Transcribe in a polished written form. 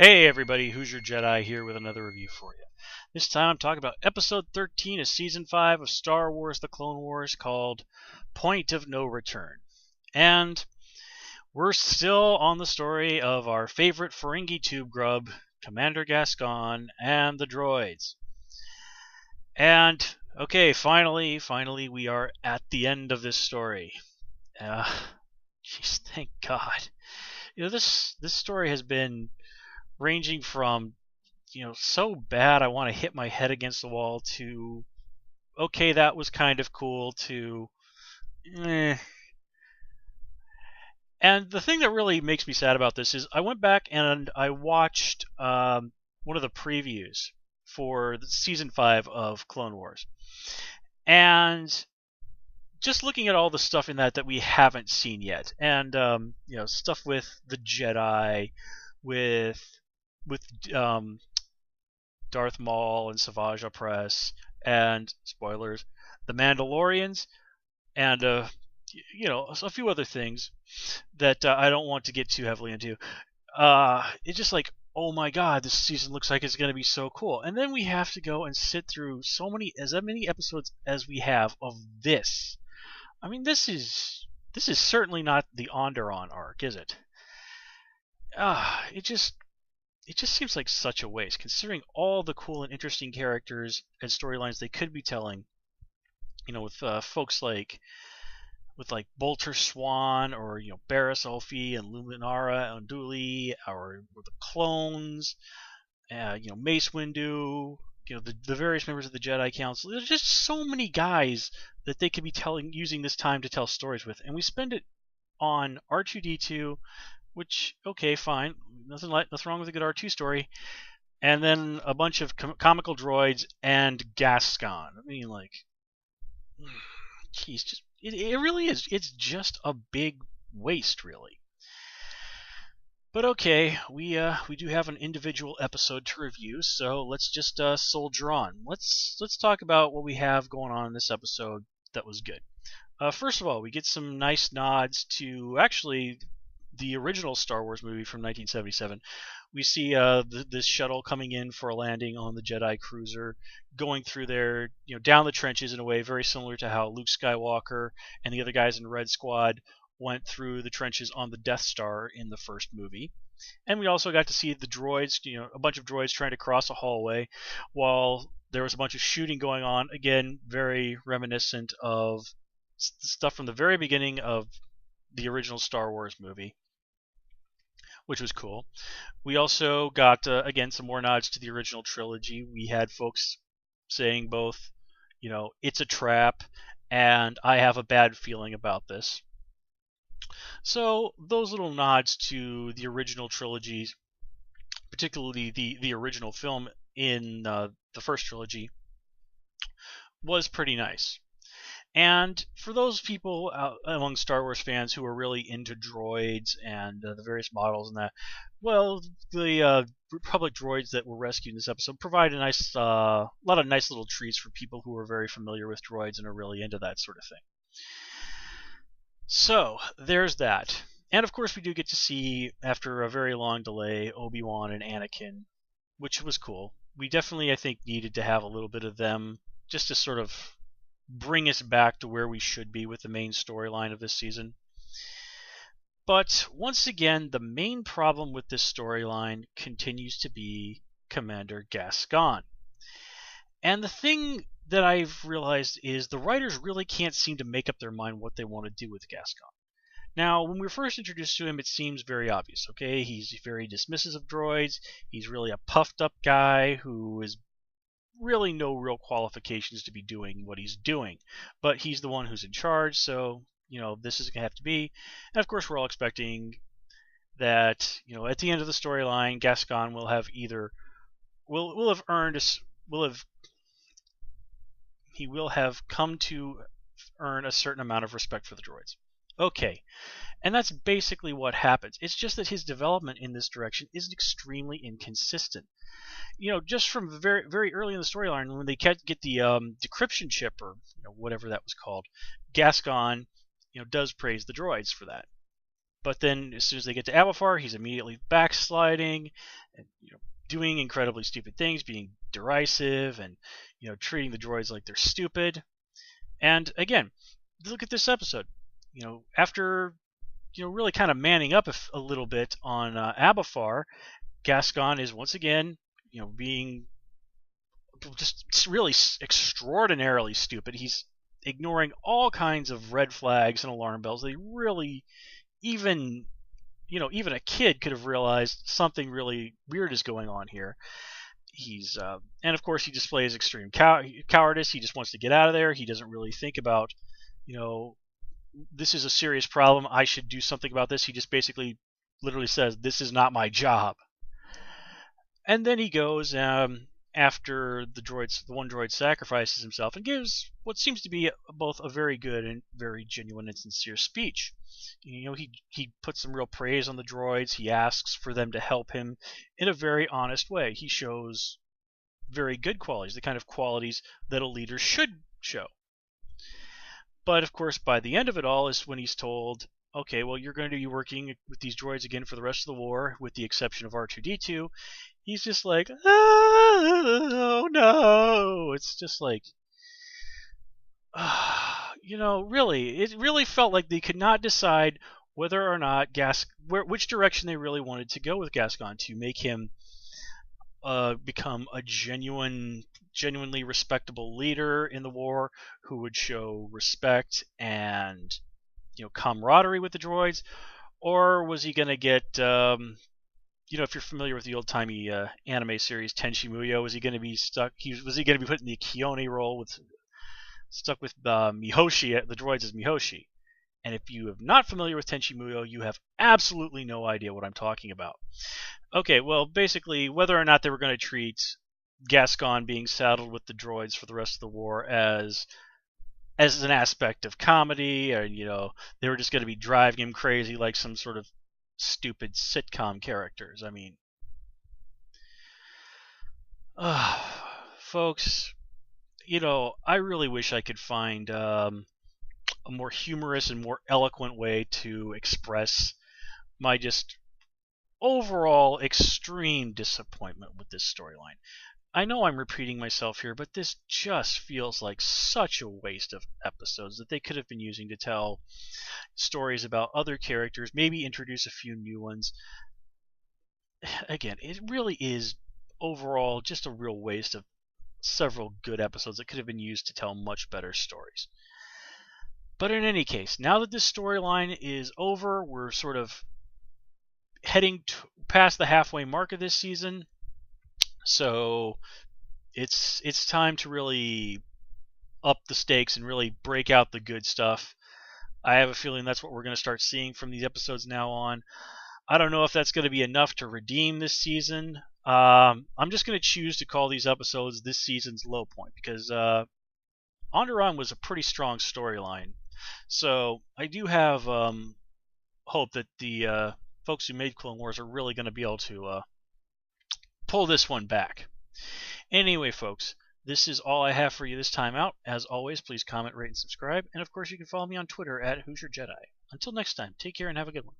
Hey everybody, Who's Your Jedi here with another review for you. This time I'm talking about episode 13 of season 5 of Star Wars The Clone Wars called Point of No Return. And we're still on the story of our favorite Ferengi tube grub, Commander Gascon, and the droids. And, okay, finally, we are at the end of this story. Jeez, thank God. This story has been ranging from so bad I want to hit my head against the wall to okay, that was kind of cool to eh. And the thing that really makes me sad about this is I went back and I watched one of the previews for the season 5 of Clone Wars, and just looking at all the stuff in that we haven't seen yet, and stuff with the Jedi, with Darth Maul and Savage Opress, and spoilers, the Mandalorians, and a few other things that I don't want to get too heavily into. It's just like, oh my God, this season looks like it's going to be so cool, and then we have to go and sit through as many episodes as we have of this. I mean, this is certainly not the Onderon arc, is it? It just seems like such a waste, considering all the cool and interesting characters and storylines they could be telling. With folks like Bolter Swan, or Barriss Offee and Luminara Unduli, or the clones, Mace Windu, the various members of the Jedi Council. There's just so many guys that they could be using this time to tell stories with, and we spend it on R2D2. Which, okay, fine, nothing wrong with a good R2 story, and then a bunch of comical droids and Gascon. I mean, like, jeez, it really is. It's just a big waste, really. But okay, we do have an individual episode to review, so let's just soldier on. Let's talk about what we have going on in this episode that was good. First of all, we get some nice nods to actually the original Star Wars movie from 1977. We see this shuttle coming in for a landing on the Jedi cruiser, going through there, down the trenches in a way very similar to how Luke Skywalker and the other guys in Red Squad went through the trenches on the Death Star in the first movie. And we also got to see the droids, a bunch of droids trying to cross a hallway while there was a bunch of shooting going on. Again, very reminiscent of stuff from the very beginning of the original Star Wars movie, which was cool. We also got, again, some more nods to the original trilogy. We had folks saying both, it's a trap, and I have a bad feeling about this. So those little nods to the original trilogies, particularly the original film in the first trilogy, was pretty nice. And for those people among Star Wars fans who are really into droids and the various models and that, well, the Republic droids that were rescued in this episode provide a lot of nice little treats for people who are very familiar with droids and are really into that sort of thing. So there's that. And of course we do get to see, after a very long delay, Obi-Wan and Anakin, which was cool. We definitely, I think, needed to have a little bit of them just to sort of bring us back to where we should be with the main storyline of this season. But once again, the main problem with this storyline continues to be Commander Gascon. And the thing that I've realized is the writers really can't seem to make up their mind what they want to do with Gascon. Now, when we were first introduced to him, it seems very obvious. Okay, he's very dismissive of droids. He's really a puffed up guy who is really no real qualifications to be doing what he's doing, but he's the one who's in charge, so this is gonna have to be. And of course, we're all expecting that at the end of the storyline, Gascon will have he will have come to earn a certain amount of respect for the droids. Okay, and that's basically what happens. It's just that his development in this direction is extremely inconsistent. Just from very, very early in the storyline, when they get the decryption chip, or whatever that was called, Gascon, does praise the droids for that. But then as soon as they get to Aberfar, he's immediately backsliding and doing incredibly stupid things, being derisive and treating the droids like they're stupid. And again, look at this episode. After really kind of manning up a little bit on Aberfar, Gascon is once again being just really extraordinarily stupid. He's ignoring all kinds of red flags and alarm bells. They really, even a kid could have realized something really weird is going on here. He's and of course he displays extreme cowardice. He just wants to get out of there. He doesn't really think about this is a serious problem. I should do something about this. He just basically literally says, this is not my job. And then he goes after the one droid sacrifices himself and gives what seems to be both a very good and very genuine and sincere speech. He puts some real praise on the droids. He asks for them to help him in a very honest way. He shows very good qualities, the kind of qualities that a leader should show. But of course, by the end of it all is when he's told, okay, well, you're going to be working with these droids again for the rest of the war, with the exception of R2-D2. He's just like, oh no. It's just like, really, it really felt like they could not decide whether or not which direction they really wanted to go with Gascon to make him become a genuinely respectable leader in the war who would show respect and camaraderie with the droids, or was he going to get if you're familiar with the old-timey anime series Tenchi Muyo, was he going to be stuck? Was he going to be put in the Kione role stuck with Mihoshi, the droids as Mihoshi? And if you are not familiar with Tenchi Muyo, you have absolutely no idea what I'm talking about. Okay, well, basically, whether or not they were going to treat Gascon being saddled with the droids for the rest of the war as an aspect of comedy, or they were just going to be driving him crazy like some sort of stupid sitcom characters. I mean, folks, I really wish I could find a more humorous and more eloquent way to express my just overall extreme disappointment with this storyline. I know I'm repeating myself here, but this just feels like such a waste of episodes that they could have been using to tell stories about other characters, maybe introduce a few new ones. Again, it really is overall just a real waste of several good episodes that could have been used to tell much better stories. But in any case, now that this storyline is over, we're sort of heading past the halfway mark of this season. So it's time to really up the stakes and really break out the good stuff. I have a feeling that's what we're going to start seeing from these episodes now on. I don't know if that's going to be enough to redeem this season. I'm just going to choose to call these episodes this season's low point, because Onderon was a pretty strong storyline. So I do have hope that the folks who made Clone Wars are really going to be able to pull this one back. Anyway, folks, this is all I have for you this time out. As always, please comment, rate, and subscribe. And of course, you can follow me on Twitter at Hoosier Jedi. Until next time, take care and have a good one.